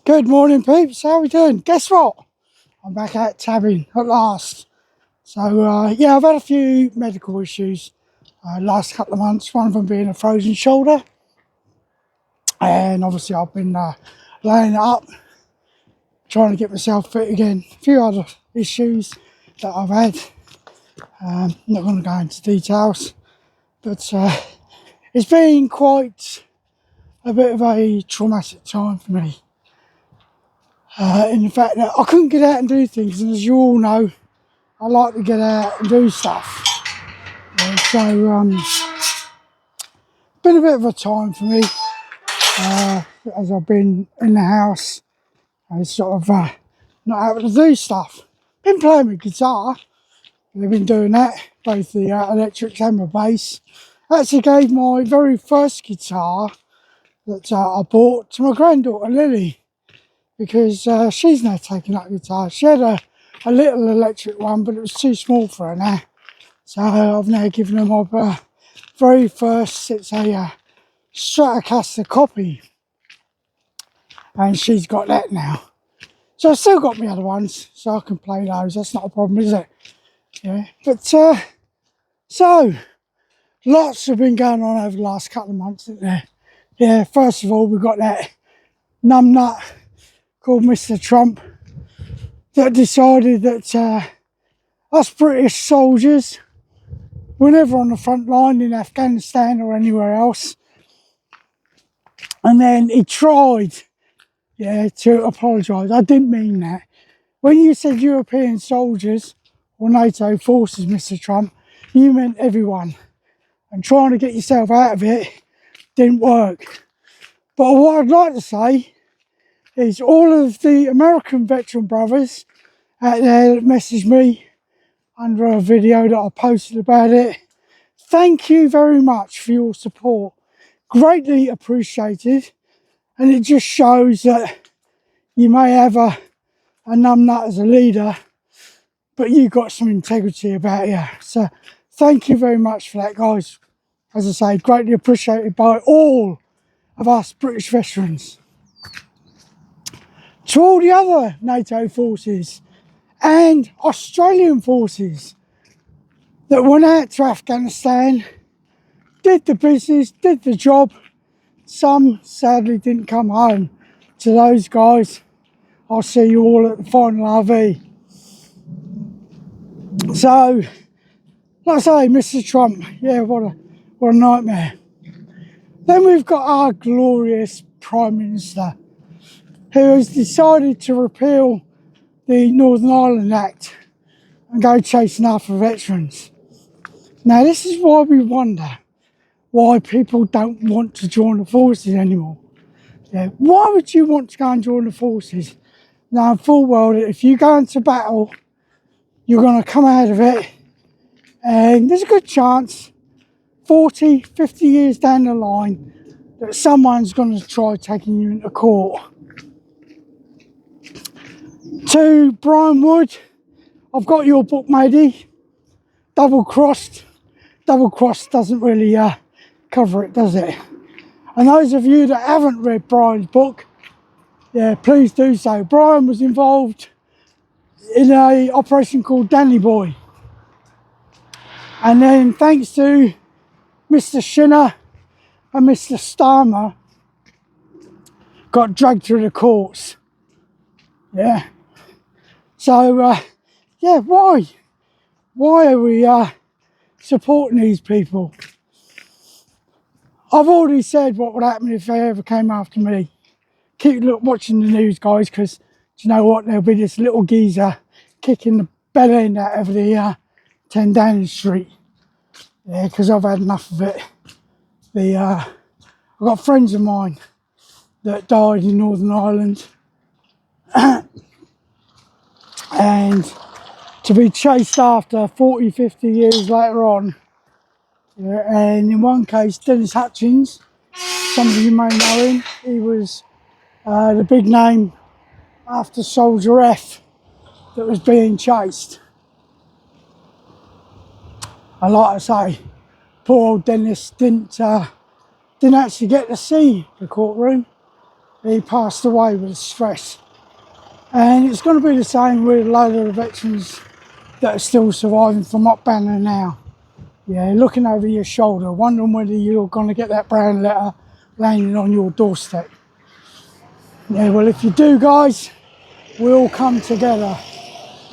Good morning, peeps. How we doing? Guess what? I'm back out tabbing at last. So, yeah, I've had a few medical issues last couple of months, one of them being a frozen shoulder. And obviously I've been laying it up, trying to get myself fit again. A few other issues that I've had. Not going to go into details, but it's been quite a bit of a traumatic time for me. In the fact that I couldn't get out and do things, and as you all know, I like to get out and do stuff. So, been a bit of a time for me as I've been in the house. I sort of not able to do stuff. Been playing with guitar. I've been doing that, both the electrics and my bass. Actually gave my very first guitar that I bought to my granddaughter Lily, because she's now taking up guitar. She had a little electric one, but it was too small for her now. So I've now given her my very first. It's a Stratocaster copy, and she's got that now. So I've still got my other ones, so I can play those. That's not a problem, is it? Yeah. But so lots have been going on over the last couple of months, isn't there? Yeah. First of all, we've got that numbnut called Mr. Trump that decided that us British soldiers, we're never on the front line in Afghanistan or anywhere else. And then he tried, to apologise. I didn't mean that. When you said European soldiers or NATO forces, Mr. Trump, you meant everyone. And trying to get yourself out of it didn't work. But what I'd like to say is all of the American veteran brothers out there that messaged me under a video that I posted about it, thank you very much for your support. Greatly appreciated. And it just shows that you may have a numbnut as a leader, but you've got some integrity about you. So thank you very much for that, guys. As I say, greatly appreciated by all of us British veterans. To all the other NATO forces and Australian forces that went out to Afghanistan, did the business, did the job. Some sadly didn't come home. To those guys, I'll see you all at the final RV. So, like I say, Mr. Trump, yeah, what a nightmare. Then we've got our glorious Prime Minister, who has decided to repeal the Northern Ireland Act and go chasing after veterans. Now, this is why we wonder why people don't want to join the forces anymore. Yeah, why would you want to go and join the forces? Now, full well that if you go into battle, you're going to come out of it, and there's a good chance 40, 50 years down the line that someone's going to try taking you into court. To Brian Wood, I've got your book, matey. Double Crossed. Double Crossed doesn't really cover it, does it? And those of you that haven't read Brian's book, yeah, please do so. Brian was involved in an operation called Danny Boy. And then thanks to Mr. Shinner and Mr. Starmer, got dragged through the courts. Yeah. So, yeah, why? Why are we supporting these people? I've already said what would happen if they ever came after me. Keep watching the news, guys, because do you know what? There'll be this little geezer kicking the bell end out of the 10 Downing Street. Yeah, because I've had enough of it. I've got friends of mine that died in Northern Ireland. And to be chased after 40, 50 years later on. Yeah, and in one case, Dennis Hutchins, some of you may know him, he was the big name after Soldier F that was being chased. And like I say, poor old Dennis didn't actually get to see the courtroom. he passed away with stress. And it's going to be the same with a load of the veterans that are still surviving from Mop Banner now. Yeah, looking over your shoulder, wondering whether you're going to get that brown letter landing on your doorstep. Yeah, well, if you do, guys, we all come together.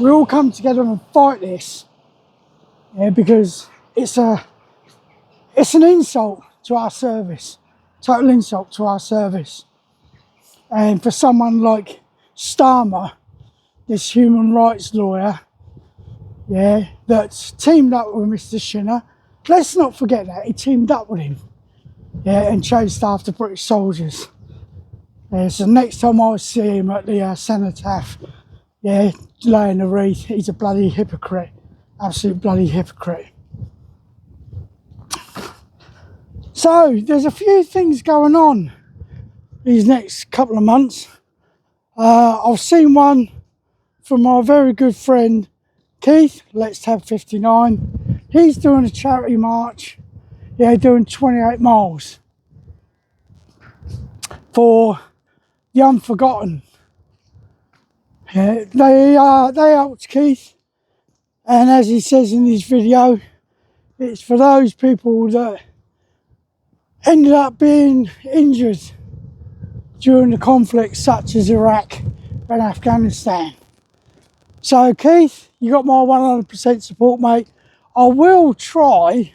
We all come together and fight this. Yeah, because it's an insult to our service, total insult to our service. And for someone like Starmer, this human rights lawyer, yeah, that's teamed up with Mr. Shinner. Let's not forget that he teamed up with him, yeah, and chased after British soldiers. Yeah, so next time I see him at the cenotaph, yeah, laying a wreath, he's a bloody hypocrite, absolute bloody hypocrite. So there's a few things going on these next couple of months. I've seen one from my very good friend Keith, Let's Tab 59. He's doing a charity march, yeah, doing 28 miles for the unforgotten. Yeah, they helped Keith, and as he says in his video, it's for those people that ended up being injured during the conflicts such as Iraq and Afghanistan. So Keith, you got my 100% support, mate. I will try,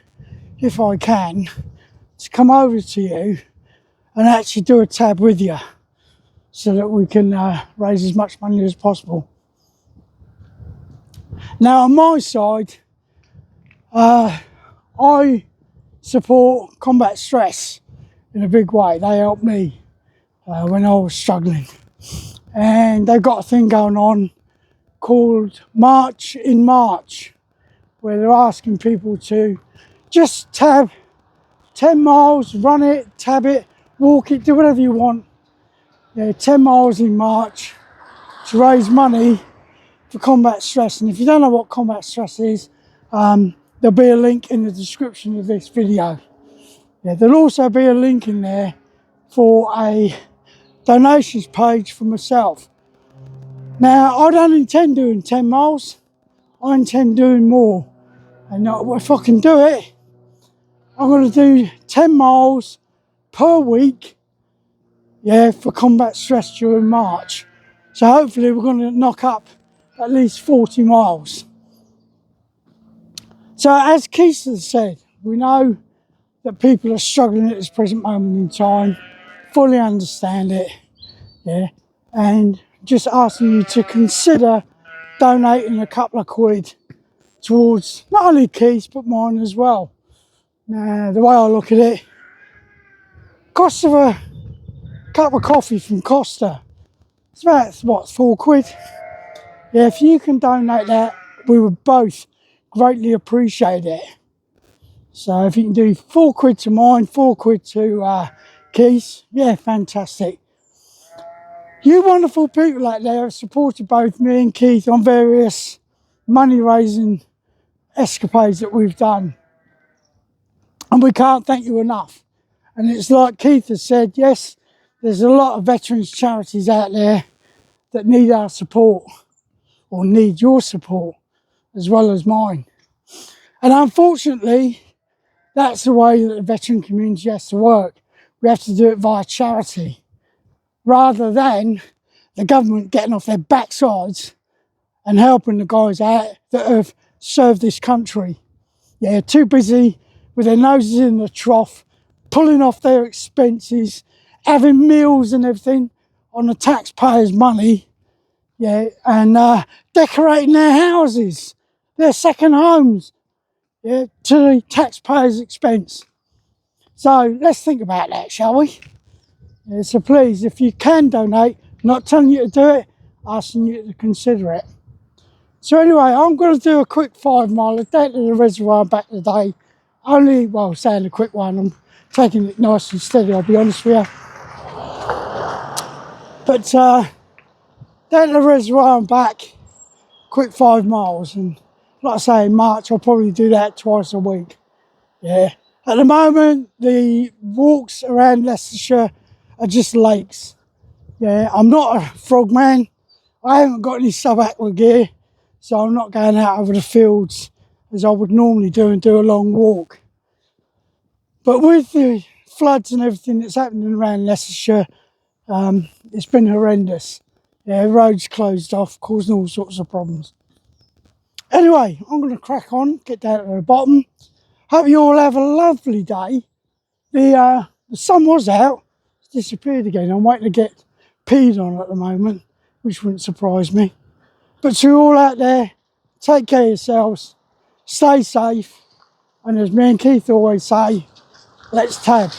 if I can, to come over to you and actually do a tab with you so that we can raise as much money as possible. Now on my side, I support Combat Stress in a big way. They helped me when I was struggling. And they've got a thing going on called March in March, where they're asking people to just tab 10 miles, run it, tab it, walk it, do whatever you want. Yeah, 10 miles in March to raise money for Combat Stress. And if you don't know what Combat Stress is, there'll be a link in the description of this video. Yeah, there'll also be a link in there for a donations page for myself. Now, I don't intend doing 10 miles. I intend doing more. And if I can do it, I'm going to do 10 miles per week, yeah, for Combat Stress during March. So hopefully we're going to knock up at least 40 miles. So as Keith has said, we know that people are struggling at this present moment in time. Fully understand it, yeah. And just asking you to consider donating a couple of quid towards not only Keith's but mine as well. Now, the way I look at it, cost of a cup of coffee from Costa, it's about, what, 4 quid? Yeah, if you can donate that, we would both greatly appreciate it. So if you can do 4 quid to mine, 4 quid to Keith's, yeah, fantastic. You wonderful people out there have supported both me and Keith on various money-raising escapades that we've done. And we can't thank you enough. And it's like Keith has said, yes, there's a lot of veterans charities out there that need our support, or need your support, as well as mine. And unfortunately, that's the way that the veteran community has to work. We have to do it via charity, rather than the government getting off their backsides and helping the guys out that have served this country. Yeah, too busy with their noses in the trough, pulling off their expenses, having meals and everything on the taxpayers' money, yeah, and decorating their houses, their second homes, yeah, to the taxpayers' expense. So let's think about that, shall we? Yeah, so please, if you can donate, not telling you to do it, asking you to consider it. So anyway, I'm going to do a quick 5 mile down to the reservoir and back today. Only, well, saying a quick one, I'm taking it nice and steady, I'll be honest with you. But down to the reservoir and back, quick 5 miles. And like I say, in March, I'll probably do that twice a week. Yeah. At the moment, the walks around Leicestershire are just lakes. Yeah, I'm not a frogman. I haven't got any sub-aqua gear, so I'm not going out over the fields as I would normally do and do a long walk. But with the floods and everything that's happening around Leicestershire, it's been horrendous. Yeah, roads closed off, causing all sorts of problems. Anyway, I'm going to crack on, get down to the bottom. Hope you all have a lovely day. The sun was out, it's disappeared again. I'm waiting to get peed on at the moment, which wouldn't surprise me. But to you all out there, take care of yourselves, stay safe, and as me and Keith always say, let's tab.